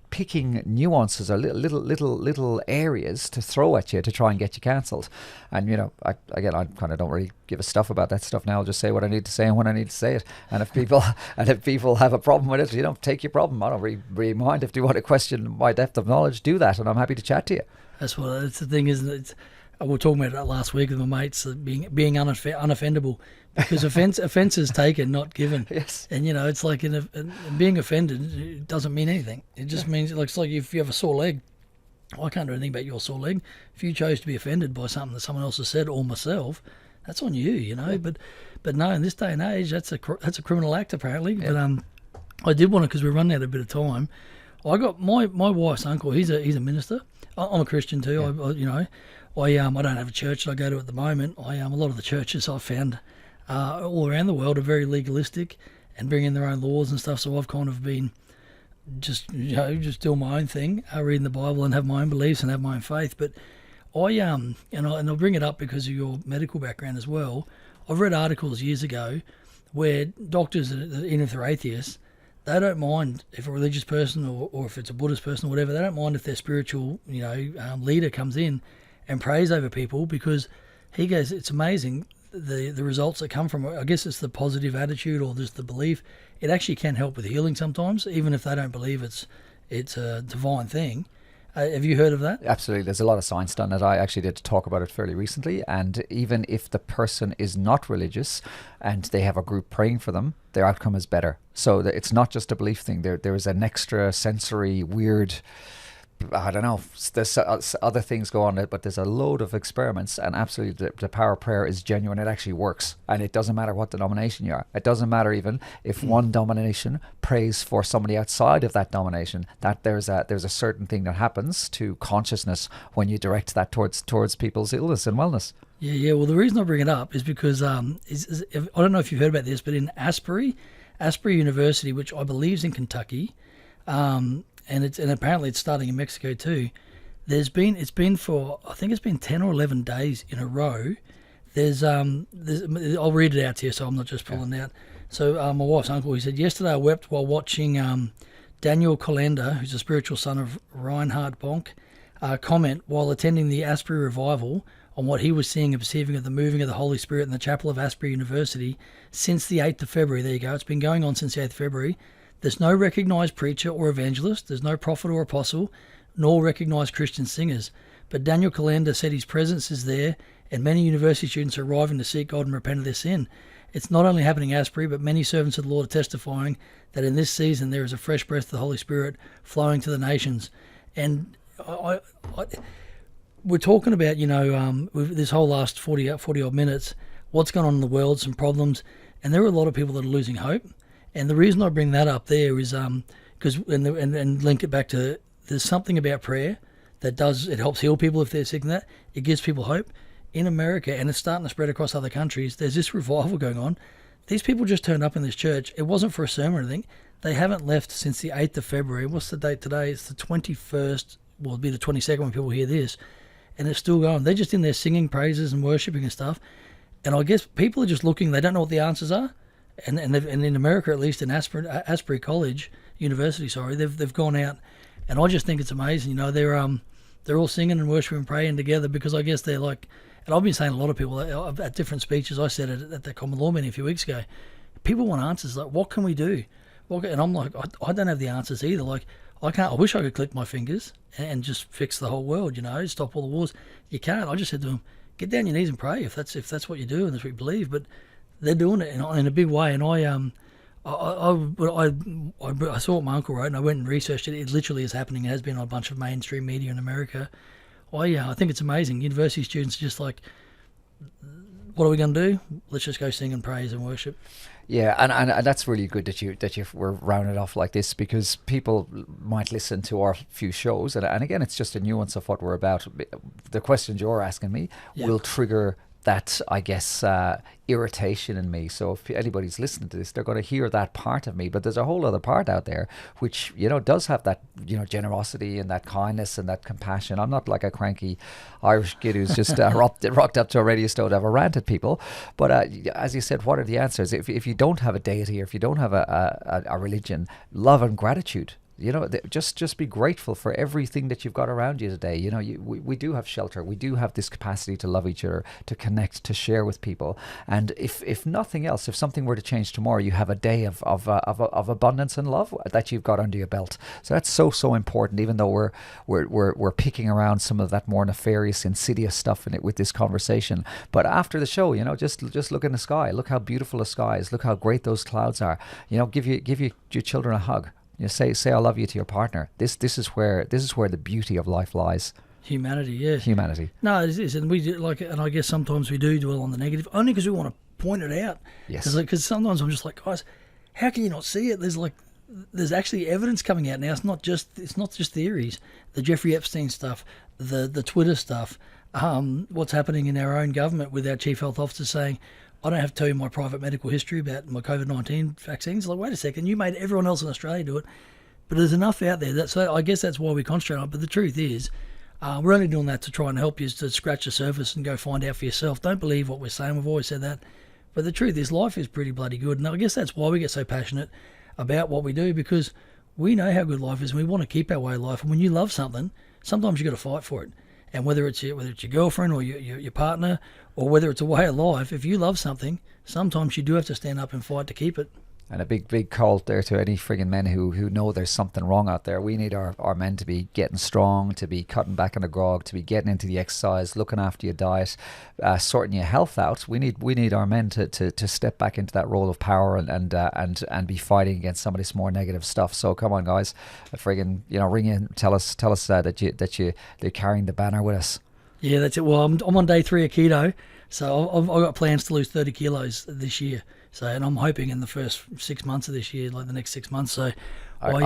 picking nuances or little areas to throw at you to try and get you cancelled. And I kind of don't really give a stuff about that stuff now. I'll just say what I need to say and when I need to say it. And if people have a problem with it, take your problem. I don't really mind. If you want to question my depth of knowledge, do that, and I'm happy to chat to you. That's the thing, isn't it? We were talking about that last week with my mates, being unoffendable, because offence is taken, not given. Yes. And it's like being offended, it doesn't mean anything. It just means it's like if you have a sore leg, I can't do anything about your sore leg. If you chose to be offended by something that someone else has said or myself, that's on you, Yeah. But no, in this day and age, that's a criminal act apparently. Yeah. But I did want to, because we're running out of a bit of time. I got my wife's uncle. He's a minister. I'm a Christian too. Yeah. I don't have a church that I go to at the moment. A lot of the churches I've found all around the world are very legalistic and bring in their own laws and stuff. So I've kind of been just doing my own thing, reading the Bible and have my own beliefs and have my own faith. But and I'll bring it up because of your medical background as well. I've read articles years ago where doctors, even if they're atheists, they don't mind if a religious person or if it's a Buddhist person or whatever, they don't mind if their spiritual leader comes in and prays over people, because he goes, it's amazing the results that come from it. I guess it's the positive attitude or just the belief. It actually can help with healing sometimes, even if they don't believe it's a divine thing. Have you heard of that? Absolutely. There's a lot of science done it. I actually did talk about it fairly recently. And even if the person is not religious and they have a group praying for them, their outcome is better. So it's not just a belief thing. There is an extra sensory weird, I don't know, there's other things go on it, but there's a load of experiments, and absolutely the power of prayer is genuine. It actually works, and it doesn't matter what denomination you are. It doesn't matter even if one denomination prays for somebody outside of that denomination, that there's a certain thing that happens to consciousness when you direct that towards people's illness and wellness. Yeah. Well, the reason I bring it up is because I don't know if you've heard about this, but in Asbury University, which I believe is in Kentucky, and apparently it's starting in Mexico too. It's been for, I think it's been 10 or 11 days in a row. I'll read it out to you, so I'm not just pulling it out. So my wife's uncle, he said, yesterday I wept while watching Daniel Colander, who's a spiritual son of Reinhard Bonk, comment while attending the Asbury revival on what he was seeing and perceiving of the moving of the Holy Spirit in the chapel of Asbury University since the 8th of February. There you go. It's been going on since the 8th of February. There's no recognised preacher or evangelist. There's no prophet or apostle, nor recognised Christian singers. But Daniel Colander said his presence is there, and many university students are arriving to seek God and repent of their sin. It's not only happening in Asbury, but many servants of the Lord are testifying that in this season there is a fresh breath of the Holy Spirit flowing to the nations. And we're talking about, with this whole last 40 odd minutes, what's going on in the world, some problems, and there are a lot of people that are losing hope. And the reason I bring that up there is because and link it back to, there's something about prayer that it helps heal people if they're sick and that. It gives people hope. In America, and it's starting to spread across other countries, there's this revival going on. These people just turned up in this church. It wasn't for a sermon or anything. They haven't left since the 8th of February. What's the date today? It's the 21st. Well, it'll be the 22nd when people hear this. And it's still going. They're just in there singing praises and worshipping and stuff. And I guess people are just looking. They don't know what the answers are. And in America, at least in Asbury College University, they've gone out, and I just think it's amazing. They're all singing and worshiping and praying together, because I guess they're like, and I've been saying a lot of people at different speeches. I said it at the Common Law meeting a few weeks ago. People want answers. Like, what can we do? And I'm like, I don't have the answers either. Like, I wish I could click my fingers and just fix the whole world. Stop all the wars. You can't. I just said to them, get down your knees and pray if that's what you do and that's what you believe. But they're doing it in a big way, and I saw what my uncle wrote, and I went and researched it. It literally is happening. It has been on a bunch of mainstream media in America. I think it's amazing. University students are just like, what are we going to do? Let's just go sing and praise and worship. Yeah, and that's really good that you were rounded off like this, because people might listen to our few shows, and again, it's just a nuance of what we're about. The questions you're asking me will trigger that, I guess, irritation in me. So if anybody's listening to this, they're going to hear that part of me. But there's a whole other part out there which, does have that, generosity and that kindness and that compassion. I'm not like a cranky Irish kid who's just rocked up to a radio show to have a rant at people. But as you said, what are the answers? If you don't have a deity, or if you don't have a religion, love and gratitude. Just be grateful for everything that you've got around you today. We do have shelter. We do have this capacity to love each other, to connect, to share with people. And if nothing else, if something were to change tomorrow, you have a day of abundance and love that you've got under your belt. So that's so important. Even though we're picking around some of that more nefarious, insidious stuff in it with this conversation. But after the show, just look in the sky. Look how beautiful the sky is. Look how great those clouds are. Give your children a hug. Say I love you to your partner. This is where the beauty of life lies. Humanity, yeah. Humanity. No, it is, and we do, and I guess sometimes we do dwell on the negative, only because we want to point it out. Yes. Because sometimes I'm just like, guys, how can you not see it? There's actually evidence coming out now. It's not just theories. The Jeffrey Epstein stuff, the Twitter stuff, what's happening in our own government with our chief health officer saying, I don't have to tell you my private medical history about my COVID-19 vaccines. Like, wait a second, you made everyone else in Australia do it. But there's enough out there. So I guess that's why we concentrate on it. But the truth is, we're only doing that to try and help you, to scratch the surface and go find out for yourself. Don't believe what we're saying. We've always said that. But the truth is, life is pretty bloody good. And I guess that's why we get so passionate about what we do, because we know how good life is and we want to keep our way of life. And when you love something, sometimes you got to fight for it. And whether it's your girlfriend or your partner, or whether it's a way of life, if you love something, sometimes you do have to stand up and fight to keep it. And a big call there to any friggin' men who know there's something wrong out there. We need our men to be getting strong, to be cutting back on the grog, to be getting into the exercise, looking after your diet, sorting your health out. We need our men to step back into that role of power and be fighting against some of this more negative stuff. So come on, guys, friggin' ring in, tell us that you're carrying the banner with us. Yeah, that's it. Well, I'm on day 3 of keto, so I've got plans to lose 30 kilos this year. So, and I'm hoping in the first 6 months of this year, like the next 6 months. So, I'll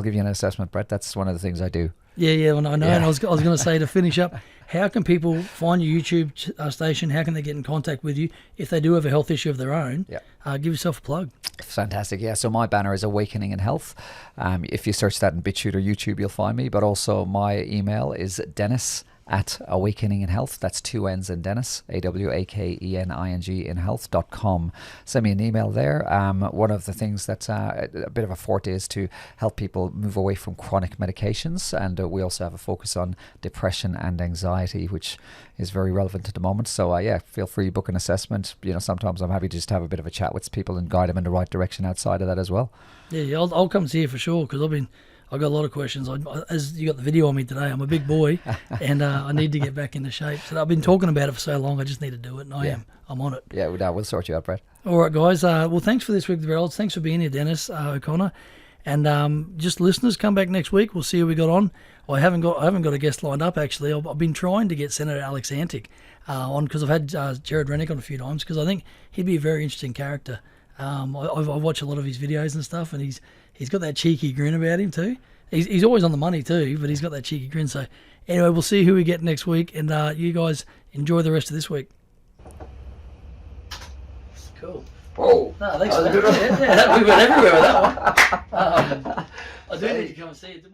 give you an assessment, Brett. That's one of the things I do. Yeah, well, I know. Yeah. And I was going to say, to finish up, how can people find your YouTube station? How can they get in contact with you if they do have a health issue of their own? Yeah. Give yourself a plug. Fantastic. Yeah. So my banner is Awakening in Health. If you search that in BitChute or YouTube, you'll find me. But also my email is Dennis@Awakening in Health. That's 2 N's in Dennis, AWAKENING in health.com. Send me an email there. One of the things that's a bit of a forte is to help people move away from chronic medications. And we also have a focus on depression and anxiety, which is very relevant at the moment. So feel free to book an assessment. Sometimes I'm happy to just have a bit of a chat with people and guide them in the right direction outside of that as well. Yeah, I'll come see you for sure, because I've got a lot of questions. As you got the video on me today, I'm a big boy, and I need to get back into shape. So I've been talking about it for so long, I just need to do it, and I'm on it. Yeah, we'll sort you out, Brett. All right, guys. Well, thanks for this week, the Brett Olds. Thanks for being here, Dennis O'Connor. And just listeners, come back next week. We'll see how we got on. I haven't got a guest lined up, actually. I've been trying to get Senator Alex Antic on, because I've had Jared Rennick on a few times, because I think he'd be a very interesting character. I watch a lot of his videos and stuff, and he's got that cheeky grin about him too. He's always on the money too, but he's got that cheeky grin. So anyway, we'll see who we get next week, and you guys enjoy the rest of this week. Cool. Whoa. No, thanks for that. Yeah, we went everywhere with that one. I do need to come and see it.